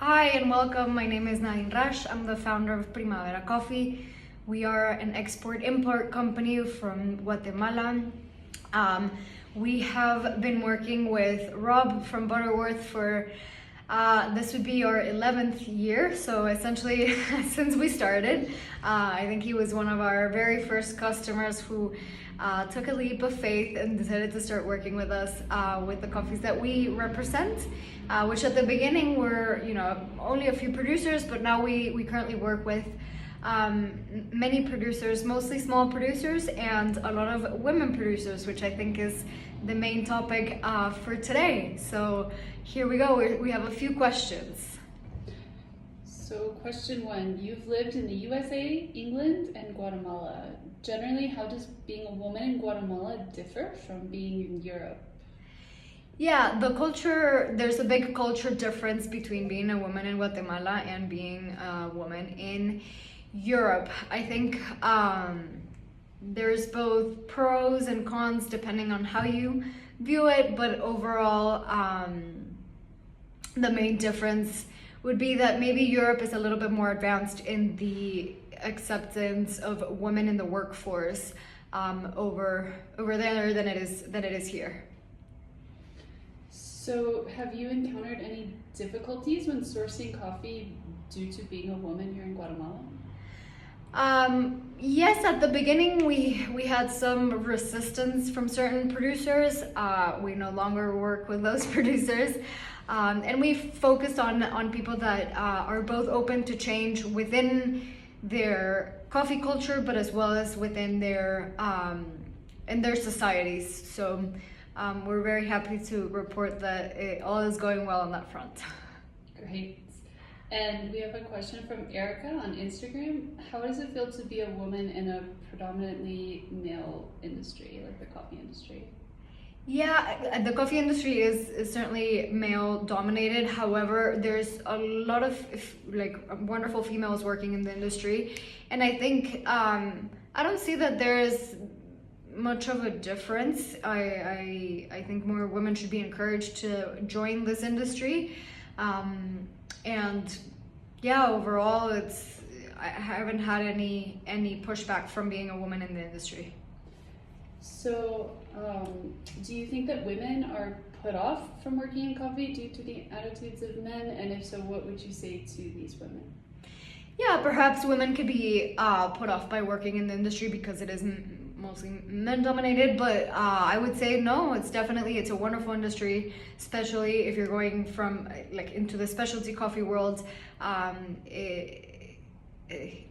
Hi and welcome. My name is Nadine IWD23. I'm the founder of Primavera Coffee. We are an export-import company from Guatemala. We have been working with Rob from Butterworth for this would be our 11th year, so essentially since we started. I think he was one of our very first customers who took a leap of faith and decided to start working with us with the coffees that we represent, which at the beginning were, only a few producers, but now we currently work with many producers, mostly small producers, and a lot of women producers, which I think is the main topic for today. So here we go. We have a few questions. So question one, you've lived in the USA, England, and Guatemala. Generally, how does being a woman in Guatemala differ from being in Europe? Yeah, there's a big culture difference between being a woman in Guatemala and being a woman in Europe. I think there's both pros and cons depending on how you view it, but overall, the main difference would be that maybe Europe is a little bit more advanced in the acceptance of women in the workforce over there than it is here. So have you encountered any difficulties when sourcing coffee due to being a woman here in Guatemala? Yes, at the beginning we had some resistance from certain producers. We no longer work with those producers. And we focused on people that are both open to change within their coffee culture, but as well as within their in their societies. So we're very happy to report that all is going well on that front. Great. And we have a question from Erica on Instagram. How does it feel to be a woman in a predominantly male industry, like the coffee industry? Yeah, the coffee industry is certainly male dominated. However, there's a lot of wonderful females working in the industry, and I think I don't see that there's much of a difference. I think more women should be encouraged to join this industry, and yeah, overall, I haven't had any pushback from being a woman in the industry. So, do you think that women are put off from working in coffee due to the attitudes of men? And if so, what would you say to these women? Yeah, perhaps women could be put off by working in the industry because it is mostly men dominated, but I would say no, it's a wonderful industry, especially if you're going from into the specialty coffee world.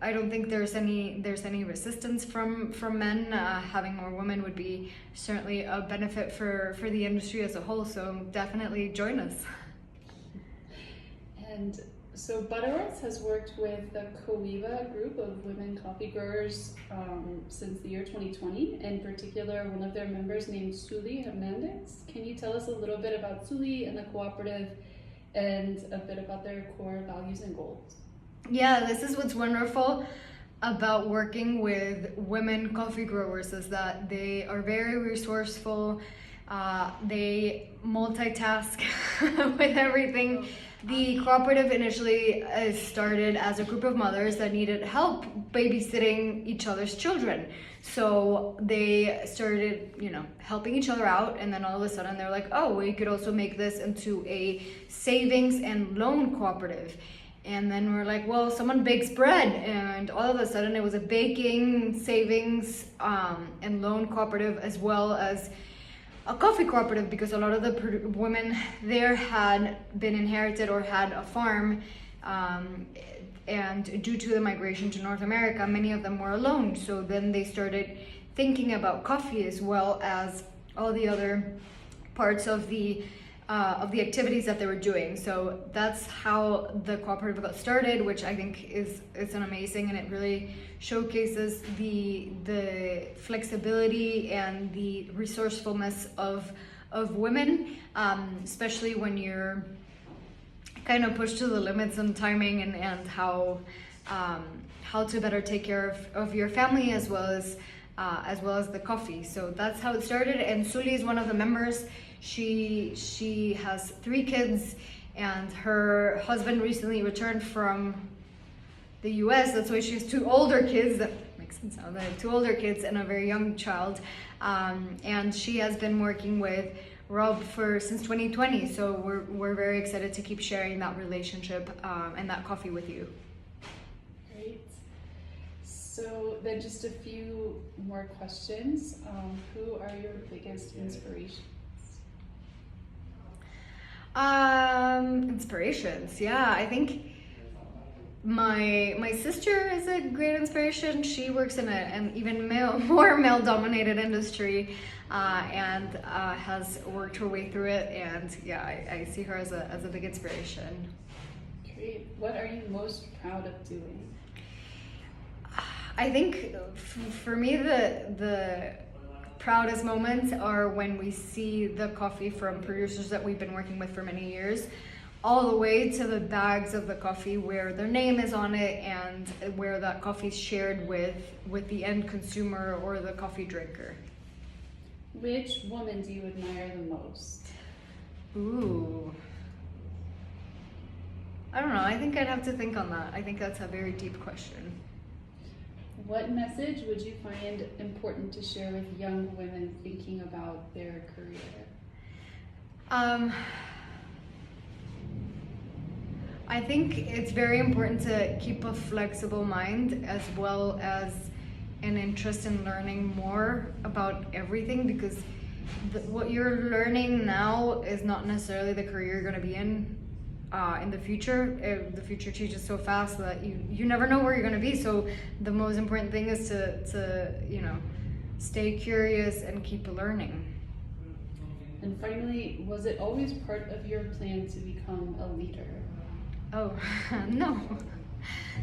I don't think there's any resistance from men. Having more women would be certainly a benefit for the industry as a whole, so definitely join us. And so Butterworth has worked with the Coiva group of women coffee growers since the year 2020. In particular, one of their members named Suli Hernandez. Can you tell us a little bit about Suli and the cooperative and a bit about their core values and goals? Yeah, this is what's wonderful about working with women coffee growers, is that they are very resourceful. They multitask with everything. The cooperative initially started as a group of mothers that needed help babysitting each other's children. So they started, helping each other out, and then all of a sudden they're like, oh, we could also make this into a savings and loan cooperative. And then we're like, well, someone bakes bread, and all of a sudden it was a baking, savings, and loan cooperative, as well as a coffee cooperative, because a lot of the women there had been inherited or had a farm, and due to the migration to North America, many of them were alone. So then they started thinking about coffee as well as all the other parts of the activities that they were doing. So that's how the cooperative got started, which I think is an amazing, and it really showcases the flexibility and the resourcefulness of women, especially when you're kind of pushed to the limits on timing and how to better take care of your family as well as the coffee. So that's how it started, and Suli is one of the members. She has 3 kids, and her husband recently returned from the US. That's why she has two older kids. That makes sense now. They have two older kids and a very young child. And she has been working with Rob since 2020. So we're very excited to keep sharing that relationship and that coffee with you. Great. So then just a few more questions. Who are your biggest inspirations? Inspirations. Yeah, I think my sister is a great inspiration. She works in an even more male-dominated industry and has worked her way through it. And yeah, I see her as a big inspiration. Great. What are you most proud of doing? I think for me the proudest moments are when we see the coffee from producers that we've been working with for many years, all the way to the bags of the coffee where their name is on it and where that coffee is shared with the end consumer or the coffee drinker. Which woman do you admire the most? Ooh. I don't know. I think I'd have to think on that. I think that's a very deep question. What message would you find important to share with young women thinking about their career? I think it's very important to keep a flexible mind as well as an interest in learning more about everything, because what you're learning now is not necessarily the career you're going to be in the future. The future changes so fast that you never know where you're going to be. So the most important thing is to stay curious and keep learning. And finally, was it always part of your plan to become a leader? Oh, no.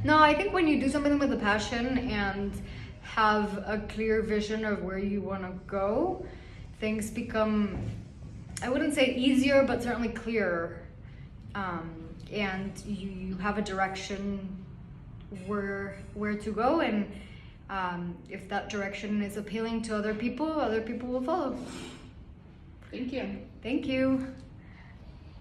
No, I think when you do something with a passion and have a clear vision of where you want to go, things become, I wouldn't say easier, but certainly clearer. And you have a direction where to go, and if that direction is appealing to other people will follow. Thank you. Thank you.